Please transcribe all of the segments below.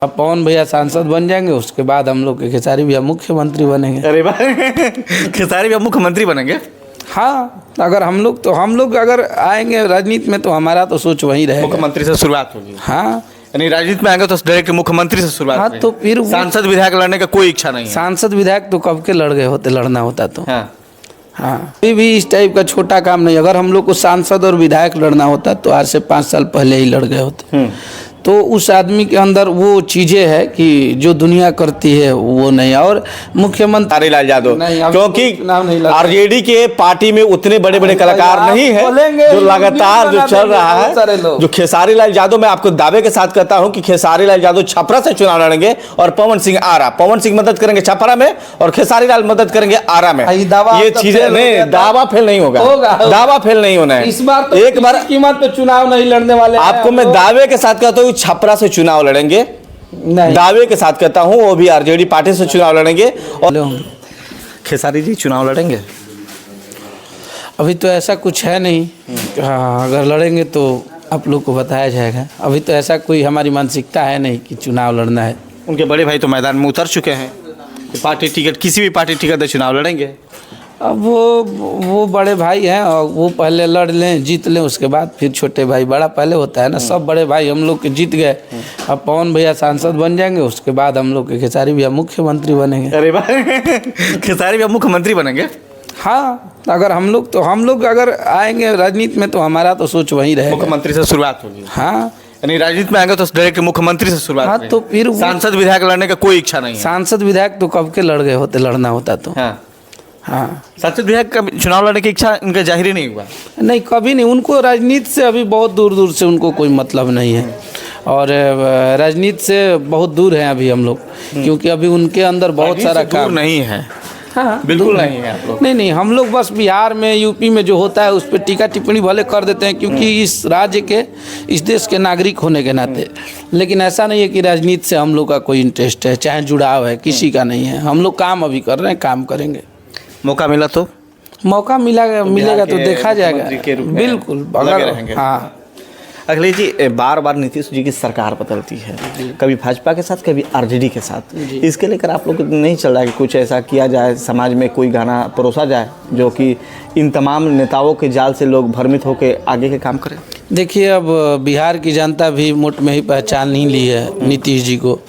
अब पवन भैया सांसद बन जाएंगे, उसके बाद हम लोग के खेसारी भैया मुख्यमंत्री बनेंगे। अरे वाह खेसारी भैया मुख्यमंत्री बनेंगे। हाँ, अगर हम लोग अगर आएंगे राजनीति में तो हमारा तो सोच वही रहेगा, मुख्यमंत्री से शुरुआत होगी। हाँ, यानी राजनीति में आएंगे तो डायरेक्ट मुख्यमंत्री से शुरुआत हाँ, करेंगे। तो फिर सांसद विधायक लड़ने का कोई इच्छा नहीं है। सांसद विधायक तो कब के लड़ गए होते, लड़ना होता तो। हाँ। हाँ, कोई भी इस टाइप का छोटा काम नहीं। अगर हम लोग को सांसद और विधायक लड़ना होता तो आज से 5 साल पहले ही लड़ गए होते। तो उस आदमी के अंदर वो चीज़ें है कि जो दुनिया करती है वो नहीं। और मुख्यमंत्री खेसारी लाल यादव, नहीं, अब क्योंकि नाम नहीं लगा। आरजेडी के पार्टी में उतने बड़े बड़े कलाकार आप नहीं है बोलेंगे, जो लगातार जो चल रहा बहुत सारे है। लोग। जो खेसारी लाल यादव, मैं आपको दावे के साथ कहता हूं कि खेसारी लाल यादव छपरा से चुनाव लड़ेंगे और पवन सिंह आरा। पवन सिंह मदद करेंगे छपरा में और खेसारी लाल मदद करेंगे आरा में। ये चीजें नहीं, दावा फेल नहीं होगा, दावा फेल नहीं होना है। इस बार तो एक बार कीमत पे चुनाव नहीं लड़ने वाले हैं आपको मैं दावे के साथ कहता हूँ छपरा से चुनाव लड़ेंगे, नहीं। दावे के साथ कहता हूं, वो भी आरजेडी पार्टी से चुनाव लड़ेंगे। और खेसारी जी चुनाव लड़ेंगे? अभी तो ऐसा कुछ है नहीं। हाँ, अगर लड़ेंगे तो आप लोग को बताया जाएगा। अभी तो ऐसा कोई हमारी मानसिकता है नहीं कि चुनाव लड़ना है। उनके बड़े भाई तो मैदान में उतर चुके हैं, पार्टी टिकट, किसी भी पार्टी टिकट से चुनाव लड़ेंगे। अब वो बड़े भाई हैं और वो पहले लड़ लें, जीत लें, उसके बाद फिर छोटे भाई। बड़ा पहले होता है ना। सब बड़े भाई हम लोग के जीत गए, अब पवन भैया सांसद बन जाएंगे, उसके बाद हम लोग के खेसारी भैया मुख्यमंत्री बनेंगे। अरे वाह खेसारी भैया मुख्यमंत्री बनेंगे। हाँ, अगर हम लोग अगर आएंगे राजनीति में तो हमारा तो सोच वही रहेगा, मुख्यमंत्री से शुरुआत होगी। हाँ, यानी राजनीति में आएंगे तो डायरेक्ट मुख्यमंत्री से शुरुआत हाँ, करेंगे। तो फिर सांसद विधायक लड़ने का कोई इच्छा नहीं है। सांसद विधायक तो कब के लड़ गए होते, लड़ना होता तो। हाँ। हाँ, सांसद विधायक का चुनाव लड़ने की इच्छा उनका जाहिर ही नहीं हुआ। नहीं, कभी नहीं। उनको राजनीति से अभी बहुत दूर दूर से उनको कोई मतलब नहीं है, और राजनीति से बहुत दूर हैं अभी हम लोग, क्योंकि अभी उनके अंदर बहुत सारा काम नहीं है। हाँ, बिल्कुल नहीं है आप लोग। नहीं, हम लोग बस बिहार में, यूपी में जो होता है उस पर टीका टिप्पणी भले कर देते हैं, क्योंकि इस राज्य के, इस देश के नागरिक होने के नाते। लेकिन ऐसा नहीं है कि राजनीति से हम लोग का कोई इंटरेस्ट है, चाहे जुड़ाव है, किसी का नहीं है। हम लोग काम अभी कर रहे हैं, काम करेंगे। मौका मिला तो मौका मिलेगा तो देखा जाएगा। बिल्कुल, अगर हाँ। अखिलेश जी, बार बार नीतीश जी की सरकार बदलती है, कभी भाजपा के साथ, कभी आरजेडी के साथ। इसके लेकर आप लोग नहीं चल रहा है कि कुछ ऐसा किया जाए, समाज में कोई गाना परोसा जाए जो कि इन तमाम नेताओं के जाल से लोग भ्रमित होकर आगे के काम करें? देखिए, अब बिहार की जनता भी मुठ में ही पहचान नहीं ली है नीतीश जी को,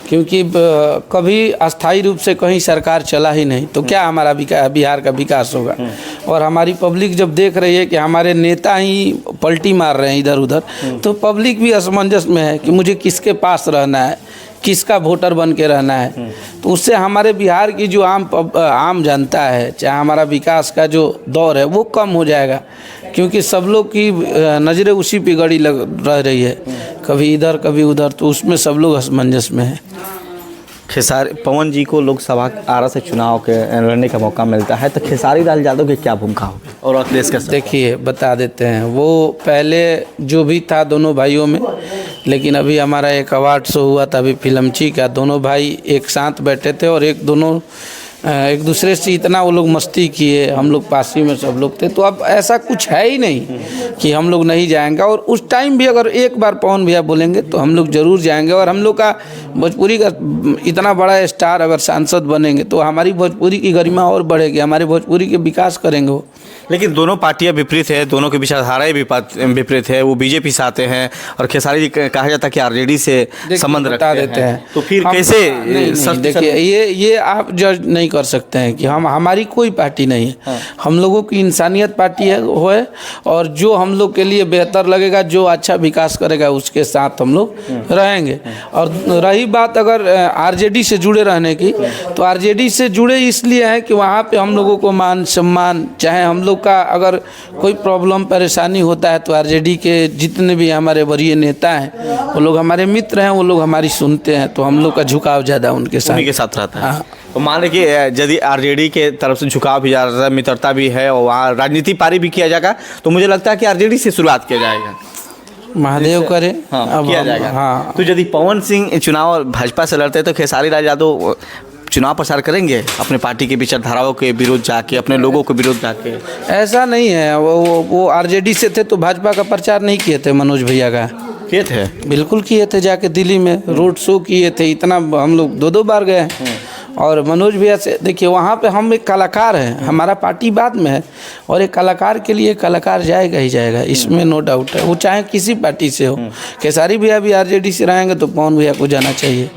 क्योंकि कभी अस्थायी रूप से कहीं सरकार चला ही नहीं, तो क्या हमारा बिहार का विकास होगा। और हमारी पब्लिक जब देख रही है कि हमारे नेता ही पलटी मार रहे हैं इधर उधर, तो पब्लिक भी असमंजस में है कि मुझे किसके पास रहना है, किसका वोटर बन के रहना है। तो उससे हमारे बिहार की जो आम जनता है, चाहे हमारा विकास का जो दौर है वो कम हो जाएगा, क्योंकि सब लोग की नज़रें उसी पे गड़ी रह रही है, कभी इधर कभी उधर, तो उसमें सब लोग असमंजस में है। खेसारी पवन जी को लोकसभा आरा से चुनाव के लड़ने का मौका मिलता है, तो खेसारी लाल यादव की क्या भूमिका होगी और अखिलेश का? देखिए, बता देते हैं, वो पहले जो भी था दोनों भाइयों में, लेकिन अभी हमारा एक अवार्ड शो हुआ था अभी फिल्मची का, दोनों भाई एक साथ बैठे थे और एक दूसरे से इतना वो लोग मस्ती किए, हम लोग पास ही में सब लोग थे। तो अब ऐसा कुछ है ही नहीं कि हम लोग नहीं जाएंगे। और उस टाइम भी अगर एक बार पवन भैया बोलेंगे तो हम लोग ज़रूर जाएंगे। और हम लोग का भोजपुरी का इतना बड़ा स्टार अगर सांसद बनेंगे तो हमारी भोजपुरी की गरिमा और बढ़ेगी, हमारे भोजपुरी के विकास करेंगे वो। लेकिन दोनों पार्टियां विपरीत है, दोनों के विचारधाराएं विपरीत है। वो बीजेपी से आते हैं और खेसारी जी कहा जाता है कि आरजेडी से संबंध बता देते हैं। तो फिर कैसे? देखिए, ये आप जज नहीं कर सकते हैं कि हमारी कोई पार्टी नहीं है। हाँ। हम लोगों की इंसानियत पार्टी है और जो हम लोग के लिए बेहतर लगेगा, जो अच्छा विकास करेगा, उसके साथ हम लोग रहेंगे। और रही बात अगर आरजेडी से जुड़े रहने की, तो आरजेडी से जुड़े इसलिए है कि वहाँ पे हम लोगों को मान सम्मान, चाहे हम लोग का अगर कोई प्रॉब्लम परेशानी होता है तो आरजेडी के जितने भी हमारे वरीय नेता हैं वो लोग हमारे मित्र हैं, वो लोग हमारी सुनते हैं, तो हम लोग का झुकाव ज़्यादा उनके साथ रहता है। हाँ। तो मान लीजिए यदि आरजेडी के तरफ से झुकाव भी ज़्यादा, मित्रता भी है और वहाँ राजनीति पारी भी किया जाएगा, तो मुझे लगता है कि आरजेडी से शुरुआत किया जाएगा। महादेव करे। हाँ, किया जाएगा। हाँ। तो यदि पवन सिंह चुनाव भाजपा से लड़ते हैं तो खेसारी लाल यादव चुनाव प्रचार करेंगे अपने पार्टी के विचारधाराओं के विरुद्ध जाके, अपने लोगों के विरुद्ध जाके? ऐसा नहीं है, वो आरजेडी से थे तो भाजपा का प्रचार नहीं किए थे मनोज भैया का। किए थे? बिल्कुल किए थे, जाके दिल्ली में रोड शो किए थे, इतना हम लोग 2-2 बार गए हैं। और मनोज भैया से देखिए, वहाँ पे हम एक कलाकार हैं, हमारा पार्टी बाद में है, और एक कलाकार के लिए कलाकार जाएगा ही जाएगा, इसमें नो डाउट है, वो चाहे किसी पार्टी से हो। खेसारी भैया भी आरजेडी से रहेंगे तो पवन भैया को जाना चाहिए,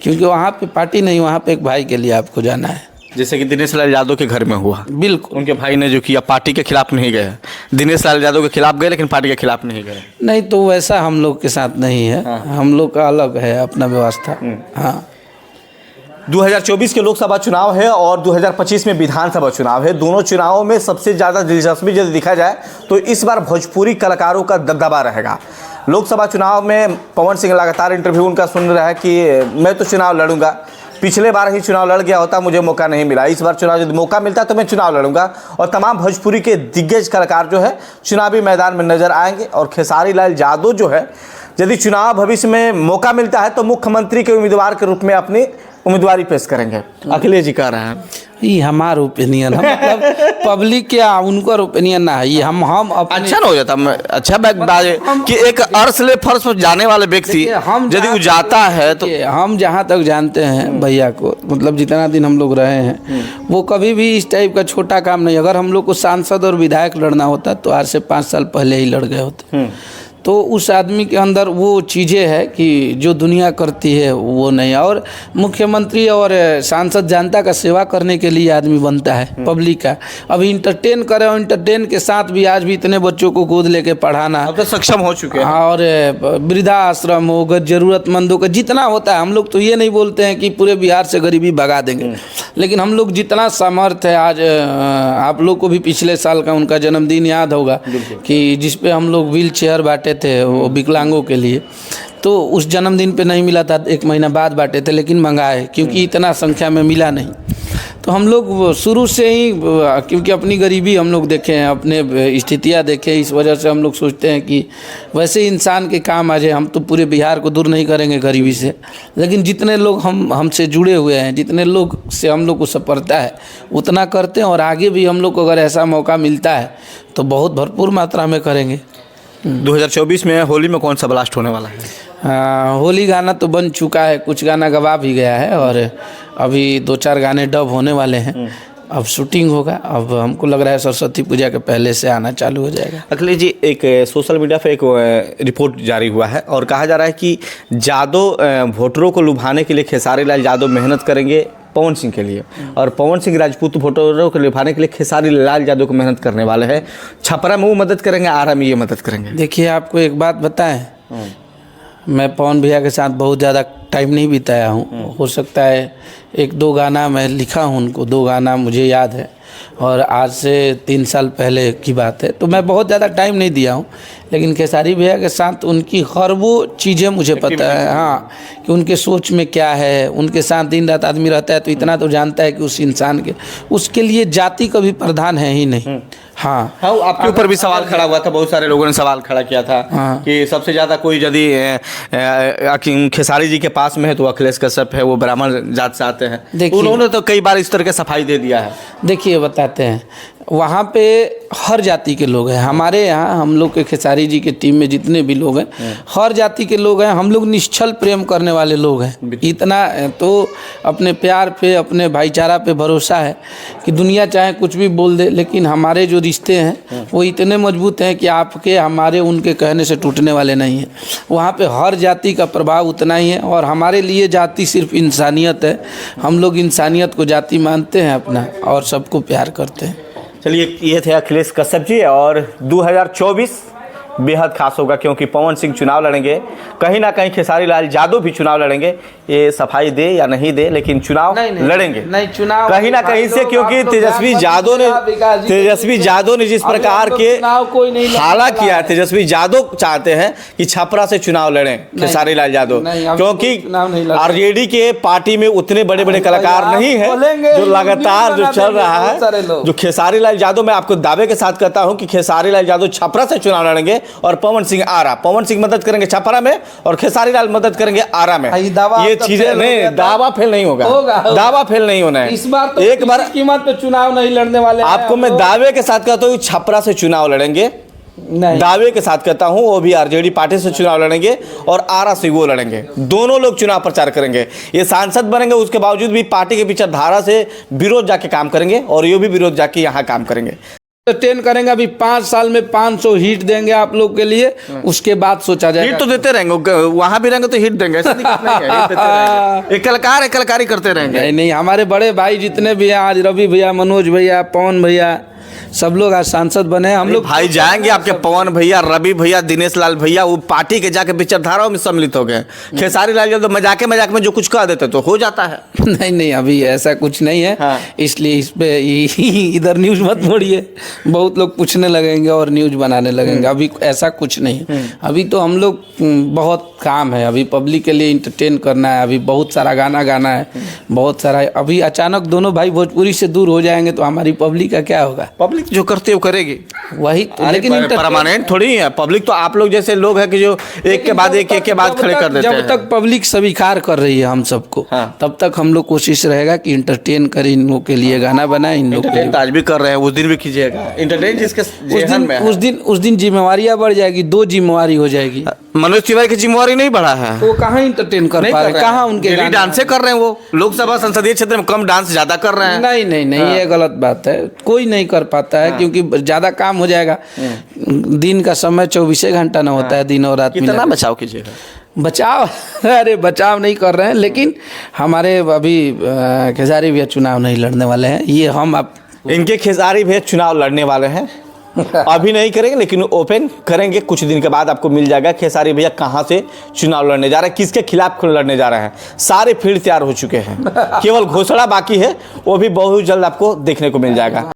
क्योंकि वहाँ पे पार्टी नहीं, वहाँ पे एक भाई के लिए आपको जाना है। जैसे कि दिनेश लाल यादव के घर में हुआ, बिल्कुल, उनके भाई ने जो किया, पार्टी के खिलाफ नहीं गए। दिनेश लाल यादव के खिलाफ गए लेकिन पार्टी के खिलाफ नहीं गए। नहीं तो वैसा हम लोग के साथ नहीं है। हम लोग का अलग है अपना व्यवस्था। हाँ, 2024 के लोकसभा चुनाव है और 2025 में विधानसभा चुनाव है। दोनों चुनावों में सबसे ज़्यादा दिलचस्पी यदि देखा जाए तो इस बार भोजपुरी कलाकारों का दबदबा रहेगा। लोकसभा चुनाव में पवन सिंह लगातार इंटरव्यू उनका सुन रहा है कि मैं तो चुनाव लड़ूंगा, पिछले बार ही चुनाव लड़ गया होता, मुझे मौका नहीं मिला, इस बार चुनाव यदि मौका मिलता तो मैं चुनाव लड़ूंगा। और तमाम भोजपुरी के दिग्गज कलाकार जो है चुनावी मैदान में नजर आएंगे। और खेसारी लाल यादव जो है, यदि चुनाव भविष्य में मौका मिलता है तो मुख्यमंत्री के उम्मीदवार के रूप में अपनी उम्मीदवारी पेश करेंगे। अखिलेश जी कह रहे हैं ये हमारा ओपिनियन है, मतलब पब्लिक क्या उनका ओपिनियन ना है, ये हम अपने अच्छा ना हो जाता। अच्छा बात है कि एक अर्श ले फर्श पर जाने वाले व्यक्ति यदि वो जाता है तो हम जहाँ तक जानते हैं भैया को, मतलब जितना दिन हम लोग रहे हैं, वो कभी भी इस टाइप का छोटा काम नहीं। अगर हम लोग को सांसद और विधायक लड़ना होता तो आज से 5 साल पहले ही लड़ गए होते। तो उस आदमी के अंदर वो चीज़ें हैं कि जो दुनिया करती है वो नहीं। और मुख्यमंत्री और सांसद जनता का सेवा करने के लिए आदमी बनता है, पब्लिक का। अभी इंटरटेन करें और इंटरटेन के साथ भी आज भी इतने बच्चों को गोद लेके पढ़ाना, अब तो सक्षम हो चुके हैं। और वृद्धा आश्रम होगा, ज़रूरतमंदों का जितना होता है, हम लोग तो ये नहीं बोलते हैं कि पूरे बिहार से गरीबी भगा देंगे, लेकिन हम लोग जितना सामर्थ्य है। आज आप लोग को भी पिछले साल का उनका जन्मदिन याद होगा कि जिस पे हम लोग व्हील चेयर बांटे थे वो विकलांगों के लिए, तो उस जन्मदिन पे नहीं मिला था, 1 महीना बाद बांटे थे, लेकिन मंगाए, क्योंकि इतना संख्या में मिला नहीं। तो हम लोग शुरू से ही, क्योंकि अपनी गरीबी हम लोग देखे हैं, अपने स्थितियाँ देखे, इस वजह से हम लोग सोचते हैं कि वैसे इंसान के काम आ जाए। हम तो पूरे बिहार को दूर नहीं करेंगे गरीबी से, लेकिन जितने लोग हमसे जुड़े हुए हैं, जितने लोग से हम लोग को सपरता है, उतना करते हैं। और आगे भी हम लोग को अगर ऐसा मौका मिलता है तो बहुत भरपूर मात्रा में करेंगे। 2024 में होली में कौन सा ब्लास्ट होने वाला है? होली गाना तो बन चुका है, कुछ गाना गवा भी गया है, और अभी 2-4 गाने डब होने वाले हैं। अब शूटिंग होगा, अब हमको लग रहा है सरस्वती पूजा के पहले से आना चालू हो जाएगा। अखिलेश जी, एक सोशल मीडिया पे एक रिपोर्ट जारी हुआ है और कहा जा रहा है कि यादव वोटरों को लुभाने के लिए खेसारी लाल यादव मेहनत करेंगे पवन सिंह के लिए, और पवन सिंह राजपूत वोटरों को लुभाने के लिए खेसारी लाल यादव को मेहनत करने वाले हैं। छपरा में वो मदद करेंगे, आरा में ये मदद करेंगे। देखिए, आपको एक बात बताएं, मैं पवन भैया के साथ बहुत ज़्यादा टाइम नहीं बिताया हूँ। हो सकता है 1-2 गाना मैं लिखा हूँ उनको, 2 गाना मुझे याद है, और आज से 3 साल पहले की बात है, तो मैं बहुत ज़्यादा टाइम नहीं दिया हूँ। लेकिन खेसारी भैया के साथ उनकी हर वो चीज़ें मुझे पता है, हाँ, कि उनके सोच में क्या है। उनके साथ दिन रात आदमी रहता है तो इतना तो जानता है कि उस इंसान के, उसके लिए जाति कभी प्रधान है ही नहीं। हाँ, आपके ऊपर भी सवाल खड़ा हुआ था, बहुत सारे लोगों ने सवाल खड़ा किया था कि सबसे ज़्यादा कोई यदि खेसारी जी के पास में है तो अखिलेश कश्यप है, वो ब्राह्मण जात से आते हैं। उन्होंने तो कई बार इस तरह के सफाई दे दिया है। देखिए, बताते हैं, वहाँ पे हर जाति के लोग हैं। हमारे यहाँ हम लोग के खेसारी जी के टीम में जितने भी लोग हैं, हर जाति के लोग हैं। हम लोग निश्चल प्रेम करने वाले लोग हैं। इतना तो अपने प्यार पे, अपने भाईचारा पे भरोसा है कि दुनिया चाहे कुछ भी बोल दे, लेकिन हमारे जो रिश्ते हैं वो इतने मजबूत हैं कि आपके हमारे उनके कहने से टूटने वाले नहीं हैं। वहाँ पे हर जाति का प्रभाव उतना ही है, और हमारे लिए जाति सिर्फ इंसानियत है। हम लोग इंसानियत को जाति मानते हैं अपना, और सबको प्यार करते हैं। चलिए, ये थे अखिलेश कश्यप जी। और 2024 बेहद खास होगा, क्योंकि पवन सिंह चुनाव लड़ेंगे, कहीं ना कहीं खेसारी लाल यादव भी चुनाव लड़ेंगे। ये सफाई दे या नहीं दे, लेकिन चुनाव लड़ेंगे नहीं, चुनाव कहीं ना कहीं से, क्योंकि तेजस्वी यादव ने जिस प्रकार के हाला किया है, तेजस्वी यादव चाहते हैं कि छपरा से चुनाव लड़ें खेसारी लाल यादव, क्योंकि आरजेडी के पार्टी में उतने बड़े बड़े कलाकार नहीं है जो लगातार जो चल रहा है। जो खेसारी लाल यादव, मैं आपको दावे के साथ कहता हूं कि खेसारी लाल यादव छपरा से चुनाव लड़ेंगे, और पवन सिंह आरा। पवन सिंह मदद करेंगे छपरा में और खेसारी लाल मदद करेंगे आरा में। ये चीजें नहीं, दावा फेल नहीं होगा, दावा फेल नहीं होना है। इस बार तो एक बार कीमत पे चुनाव नहीं लड़ने वाले। आपको मैं दावे के साथ कहता हूँ छपरा से चुनाव लड़ेंगे नहीं। दावे के साथ कहता हूं, वो भी आरजेडी पार्टी से चुनाव लड़ेंगे और आरा से वो लड़ेंगे। दोनों लोग चुनाव प्रचार करेंगे। ये सांसद बनेंगे, उसके बावजूद भी पार्टी के विचारधारा से विरोध जाके काम करेंगे और ये भी विरोध जाके यहाँ काम करेंगे। एंटरटेन करेंगे। अभी 5 साल में 500 हिट देंगे आप लोग के लिए, उसके बाद सोचा जाएगा। हिट तो देते रहेंगे, वहां भी रहेंगे तो हिट देंगे, ऐसा दिक्कत नहीं है, हिट देते रहेंगे। एक कलाकार है, कलाकारी करते रहेंगे। नहीं नहीं, हमारे बड़े भाई जितने भी हैं, आज रवि भैया, मनोज भैया, पवन भैया, सब लोग आज सांसद बने। हम लोग भाई जाएंगे आपके पवन भैया, रवि भैया, दिनेश लाल भैया, वो पार्टी के जाके विचारधाराओं में सम्मिलित हो गए। खेसारी लाल यादव तो मजाक में जो कुछ कह देते तो हो जाता है। नहीं नहीं, अभी ऐसा कुछ नहीं है। हाँ। इसलिए इस पे इधर न्यूज़ मत मोड़िए, बहुत लोग पूछने लगेंगे और न्यूज़ बनाने लगेंगे। अभी ऐसा कुछ नहीं है। अभी तो हम लोग बहुत काम है, अभी पब्लिक के लिए इंटरटेन करना है, अभी बहुत सारा गाना गाना है, बहुत सारा। अभी अचानक दोनों भाई भोजपुरी से दूर हो जाएंगे तो हमारी पब्लिक का क्या होगा? पब्लिक जो करते हो करेगी वही तो, लेकिन परमानेंट थोड़ी है पब्लिक। तो आप लोग जैसे लोग हैं कि जो एक के बाद एक के बाद खड़े कर देते हैं। जब तक पब्लिक स्वीकार कर रही है हम सबको, हाँ। तब तक हम लोग कोशिश रहेगा कि इंटरटेन करें, इन लोगों के लिए गाना बनाए, इन लोग के लिए। आज भी कर रहे हैं, उस दिन भी कीजिएगा इंटरटेन जिसके उस दिन जिम्मेवारियां बढ़ जाएगी, 2 जिम्मेवारी हो जाएगी। मनोज तिवारी की जिम्मेवारी नहीं बढ़ा है, वो कहाँ इंटरटेन कर पा रहे, कहाँ उनके गाने डांसे कर रहे हैं। वो लोकसभा संसदीय क्षेत्र में कम डांस ज्यादा कर रहे हैं। नहीं नहीं नहीं, ये गलत बात है। कोई नहीं कर पाता है, क्योंकि ज्यादा काम हो जाएगा। दिन का समय 24 घंटा ना होता है, दिन और रात। कितना बचाव कीजिएगा? बचाव अरे बचाव नहीं कर रहे हैं, लेकिन हमारे अभी खेसारी भैया चुनाव नहीं लड़ने वाले हैं। ये हम आप इनके खेसारी भैया चुनाव लड़ने वाले हैं। अभी नहीं करेंगे, लेकिन ओपन करेंगे। कुछ दिन के बाद आपको मिल जाएगा खेसारी भैया कहाँ से चुनाव लड़ने जा रहे हैं, किसके खिलाफ लड़ने जा रहे हैं। सारे फील्ड तैयार हो चुके हैं, केवल घोषणा बाकी है, वो भी बहुत जल्द आपको देखने को मिल जाएगा।